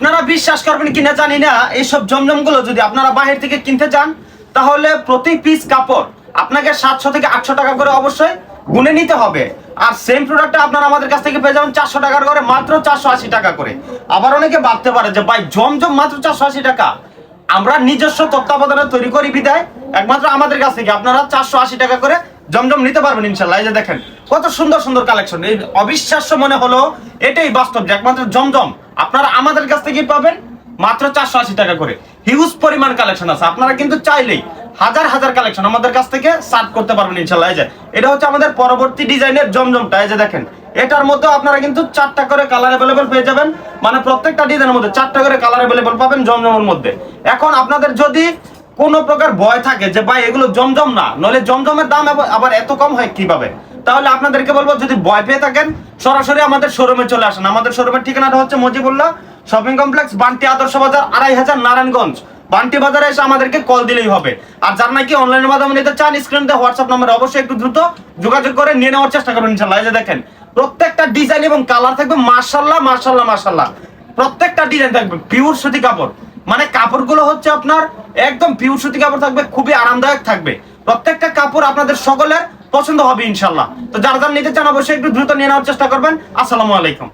আপনারা বিশ্বাস করবেন কিনা জানি না, এইসব জমজম গুলো যদি আপনারা বাহির থেকে কিনতে চান তাহলে প্রতি পিস কাপড় আপনাকে 700 থেকে 800 টাকা করে অবশ্যই গুনে নিতে হবে। আর সেম প্রোডাক্টটা আপনারা আমাদের কাছ থেকে পেয়ে যাবেন 400 টাকার করে, মাত্র 480 টাকা করে। আবার অনেকে ভাবতে পারে যে ভাই জমজম মাত্র 480 টাকা, আমরা নিজস্ব তত্ত্বাবধানে তৈরি করি বিদায় একমাত্র আমাদের কাছ থেকে আপনারা 480 টাকা করে জমজম নিতে পারবেন ইনশাল্লাহ। এই যে দেখেন কত সুন্দর সুন্দর কালেকশন, এই অবিশ্বাস্য মনে হলো এটাই বাস্তব যে একমাত্র জমজম আপনারা আমাদের কাছ থেকেই পাবেন মাত্র 480 টাকা করে। হিউজ পরিমাণ কালেকশন আছে, আপনারা কিন্তু চাইলেই হাজার হাজার কালেকশন আমাদের কাছ থেকে সার্চ করতে পারবেন ইনশাল্লাহ। এই যে এটা হচ্ছে আমাদের পরবর্তী ডিজাইনের জমজমটা। এই যে দেখেন এটার মধ্যে আপনারা কিন্তু 4টা করে কালার अवेलेबल পেয়ে যাবেন, মানে প্রত্যেকটা ডিজাইনের মধ্যে 4টা করে কালার अवेलेबल পাবেন জমজমের মধ্যে। এখন আপনাদের যদি কোনো প্রকার ভয় থাকে যে ভাই এগুলো জমজম না, নলে জমজমের দাম আবার এত কম হয় কিভাবে, তাহলে আপনাদেরকে বলবো যদি ভয় পেয়ে থাকেন সরাসরি আমাদের শোরুমে চলে আসেন। আমাদের শোরুমের ঠিকানাটা হচ্ছে মজিবুল্লাহ শপিং কমপ্লেক্স, বান্টি আদর্শ বাজার, 2500 নারায়ণগঞ্জ। বান্টি বাজারে এসে আমাদেরকে কল দিলেই হবে। আর যার নাকি অনলাইনের মাধ্যমে নিতে চান স্ক্রিনে হোয়াটসঅ্যাপ নম্বরে অবশ্যই একটু দ্রুত যোগাযোগ করে নিয়ে নেওয়ার চেষ্টা করবেন ইনশাআল্লাহ। এই যে দেখেন প্রত্যেকটা ডিজাইন এবং কালার থাকবে মাশাআল্লাহ মাশাআল্লাহ মাশাআল্লাহ। প্রত্যেকটা ডিজাইন থাকবে পিওর সুতি কাপড়, মানে কাপড়গুলো হচ্ছে আপনার একদম পিওর সুতি কাপড় থাকবে, খুবই আরামদায়ক থাকবে। প্রত্যেকটা কাপড় আপনাদের সকলের পছন্দ হবে ইনশাআল্লাহ। তো যারা যারা নিতে চান অবশ্যই একটু দ্রুত নিয়ে নেওয়ার চেষ্টা করবেন। আসসালামু আলাইকুম।